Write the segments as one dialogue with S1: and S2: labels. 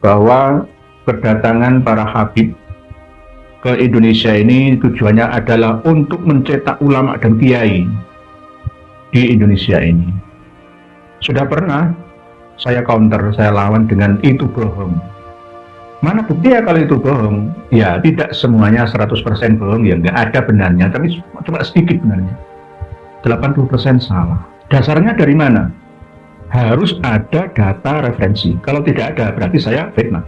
S1: bahwa kedatangan para habib ke Indonesia ini tujuannya adalah untuk mencetak ulama dan kiai di Indonesia ini. Sudah pernah saya counter, saya lawan dengan itu bohong. Mana bukti ya kalau itu bohong? Ya tidak semuanya 100% bohong, ya nggak ada benarnya, tapi cuma sedikit benarnya. 80% salah. Dasarnya dari mana? Harus ada data referensi. Kalau tidak ada, berarti saya fitnah.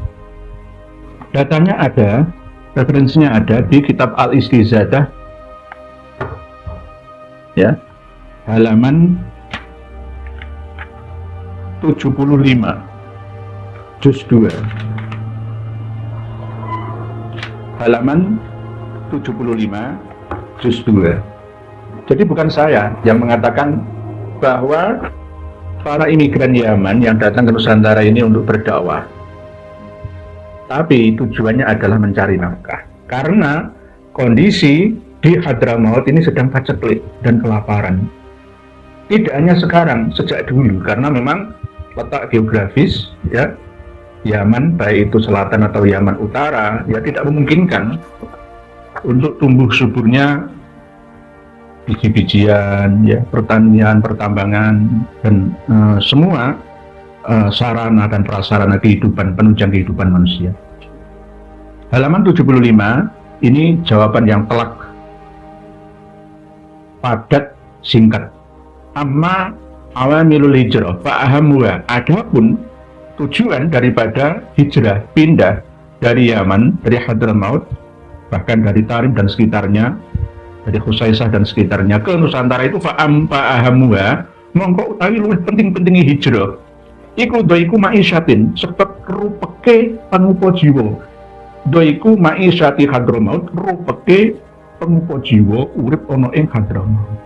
S1: Datanya ada, referensinya ada di kitab Al-Istizadah, ya, halaman 75, juz 2. Halaman 75, juz 2. Jadi bukan saya yang mengatakan bahwa para imigran Yaman yang datang ke Nusantara ini untuk berdakwah, tapi tujuannya adalah mencari nafkah. Karena kondisi di Hadramaut ini sedang paceklik dan kelaparan. Tidak hanya sekarang, sejak dulu, karena memang letak geografis, ya, Yaman, baik itu selatan atau Yaman utara, ya tidak memungkinkan untuk tumbuh suburnya biji-bijian, ya, pertanian, pertambangan, dan semua sarana dan prasarana kehidupan, penunjang kehidupan manusia. Halaman 75, ini jawaban yang telak, padat, singkat. Amma awamilul hijrah fa'ahamuha, adapun tujuan daripada hijrah, pindah dari Yaman, dari Hadramaut, bahkan dari Tarim dan sekitarnya, dari Khusaisah dan sekitarnya ke Nusantara itu fa'ahamuha, mongko utawi luwih penting-pentingi hijrah iku doiku ma'isyatin, sebab rupeke pangupa jiwa. Doiku ma'isyati Hadramaut, rupeke pangupa jiwa urip ana ing Hadramaut.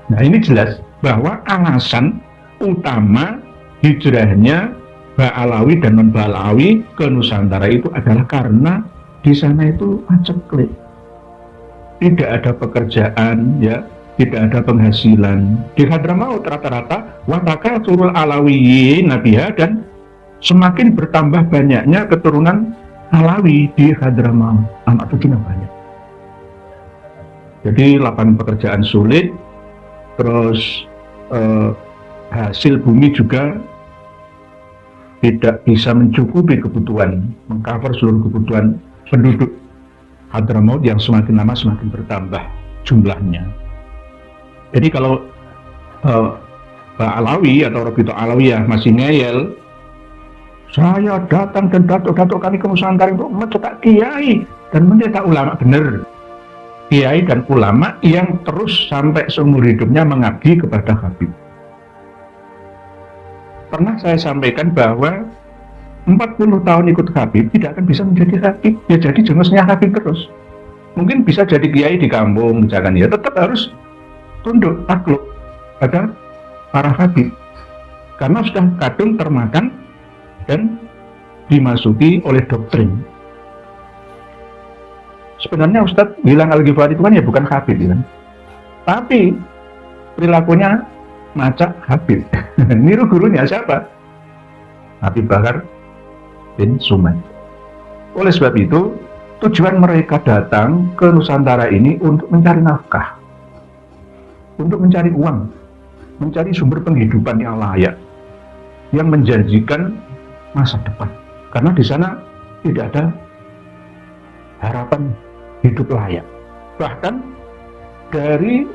S1: Nah, ini jelas bahwa alasan utama hijrahnya Ba'alawi dan non-Ba'alawi ke Nusantara itu adalah karena di sana itu paceklik. Tidak ada pekerjaan, ya, tidak ada penghasilan. Di Hadramaut rata-rata wataka turul Alawiyin nabiha, dan semakin bertambah banyaknya keturunan Alawi di Hadramaut. Anak cucunya banyak. Jadi lapangan pekerjaan sulit, terus hasil bumi juga tidak bisa mencukupi kebutuhan, mengcover seluruh kebutuhan penduduk Hadramaut yang semakin lama semakin bertambah jumlahnya. Jadi kalau Alawi atau Rabithah Alawiyah masih ngeyel, saya datang dan datuk-datuk kami ke Nusantara untuk mencetak kiai dan mencetak ulama, benar. Kiai dan ulama yang terus sampai seumur hidupnya mengabdi kepada Habib. Pernah saya sampaikan bahwa 40 tahun ikut Habib tidak akan bisa menjadi Habib, ya jadi jenisnya Habib terus. Mungkin bisa jadi kiai di kampung misalkan, ya tetap harus tunduk, takluk pada para Habib karena sudah kadung termakan dan dimasuki oleh doktrin. Sebenarnya Ustadz Gilang Al-Ghifari itu kan ya bukan Habib, ya, tapi perilakunya macak Habib. Niru gurunya siapa? Habib Bakar bin Sumaid. Oleh sebab itu, tujuan mereka datang ke Nusantara ini untuk mencari nafkah, untuk mencari uang, mencari sumber penghidupan yang layak, yang menjanjikan masa depan. Karena di sana tidak ada harapan hidup layak. Bahkan dari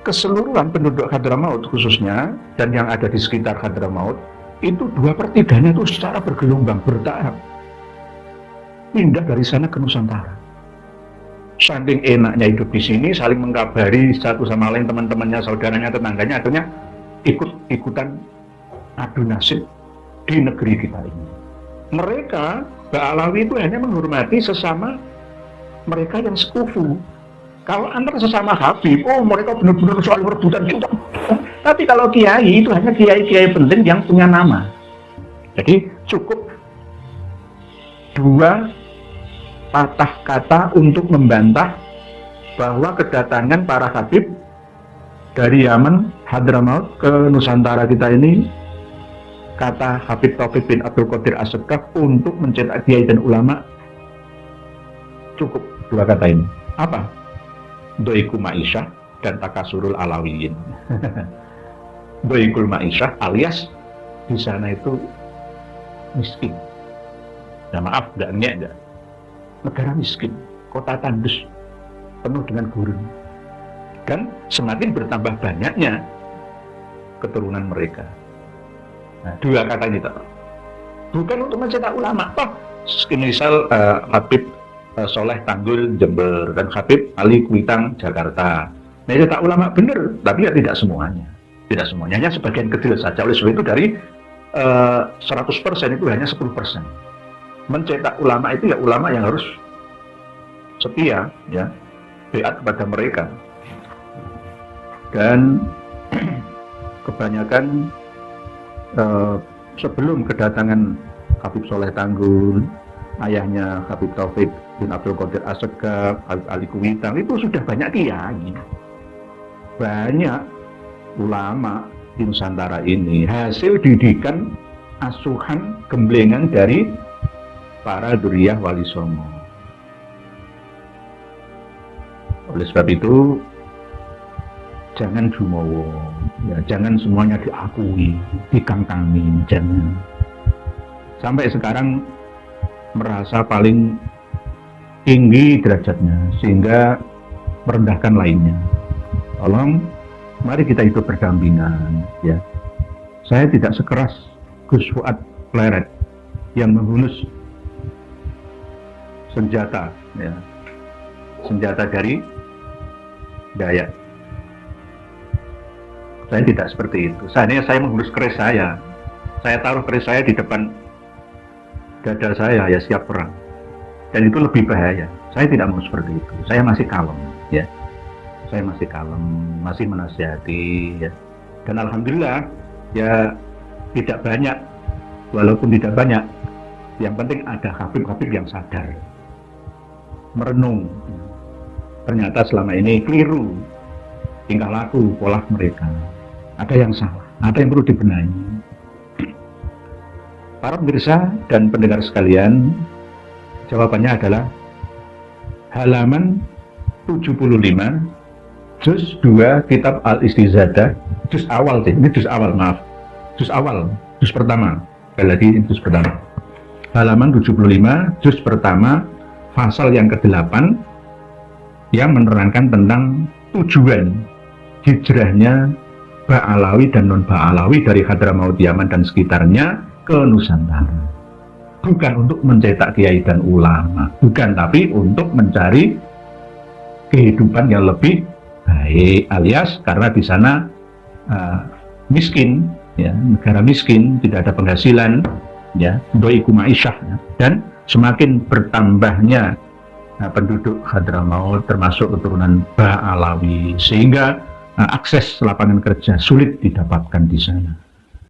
S1: keseluruhan penduduk Hadramaut khususnya, dan yang ada di sekitar Hadramaut, itu 2/3 itu secara bergelombang, bertahap pindah dari sana ke Nusantara. Saking enaknya hidup di sini, saling mengkabari satu sama lain, teman-temannya, saudaranya, tetangganya, akhirnya ikut-ikutan adu nasib di negeri kita ini. Mereka, Ba'alawi itu hanya menghormati sesama mereka yang sekufu. Kalau antar sesama Habib, oh mereka benar-benar soal rebutan juga. Tapi kalau kiai itu hanya kiai-kiai penting yang punya nama. Jadi cukup 2 patah kata untuk membantah bahwa kedatangan para Habib dari Yaman, Hadramaut ke Nusantara kita ini kata Habib Taufik bin Abdul Qadir As-Segaf untuk mencetak kiai dan ulama cukup 2 kata ini. Apa? Doiku ma'isyah dan takasurul alawiyin. Doikul ma'isyah alias di sana itu miskin. Ya maaf, enggak. Negara miskin, kota tandus, penuh dengan gurun. Dan semakin bertambah banyaknya keturunan mereka. Nah, 2 kata ini tak. Bukan untuk mencetak ulama, toh. Misal Habib Soleh Tanggul Jember dan Habib Ali Kuitang Jakarta. Nah, cetak ulama benar, tapi ya tidak semuanya. Tidak semuanya, hanya sebagian kecil saja. Oleh sebab itu dari 100% itu hanya 10%. Mencetak ulama itu ya ulama yang harus setia, ya, taat kepada mereka. Dan kebanyakan sebelum kedatangan Habib Soleh Tanggul, ayahnya Habib Taufik bin Abdul Qadir As-Segaf, Habib Ali Kuitang, itu sudah banyak kiai, banyak ulama di Nusantara ini hasil didikan asuhan gemblengan dari para duriyah Wali Songo. Oleh sebab itu jangan jumowo, ya, jangan semuanya diakui, dikangkangi, jangan. Sampai sekarang merasa paling tinggi derajatnya sehingga merendahkan lainnya. Tolong, mari kita hidup berdampingan, ya. Saya tidak sekeras Gus Fuad Pleret yang menghunus senjata, ya, senjata dari Dayak. Saya tidak seperti itu. Seandainya saya menghunus keris saya taruh keris saya di depan dada saya, ya siap perang. Dan itu lebih bahaya. Saya tidak mau seperti itu. Saya masih kalem, ya. Saya masih kalem, masih menasihati, ya. Dan alhamdulillah, ya tidak banyak. Walaupun tidak banyak, yang penting ada habib-habib yang sadar, merenung. Ternyata selama ini keliru tingkah laku, pola mereka. Ada yang salah, ada yang perlu dibenahi. Para pemirsa dan pendengar sekalian, jawabannya adalah halaman 75 juz 2 kitab Al-Istizadah, juz awal sih, ini juz awal, maaf. Juz awal, juz pertama. Sekali lagi ini juz pertama. Halaman 75 juz pertama pasal yang ke-8 yang menerangkan tentang tujuan hijrahnya Ba'alawi dan non-Ba'alawi dari Hadramaut Yaman dan sekitarnya ke Nusantara. Bukan untuk mencetak kiai dan ulama, bukan, tapi untuk mencari kehidupan yang lebih baik, alias karena di sana miskin, ya, negara miskin, tidak ada penghasilan, ya, doiku ma'isyah, ya, dan semakin bertambahnya penduduk Hadramaut termasuk keturunan Ba'alawi, sehingga akses lapangan kerja sulit didapatkan di sana.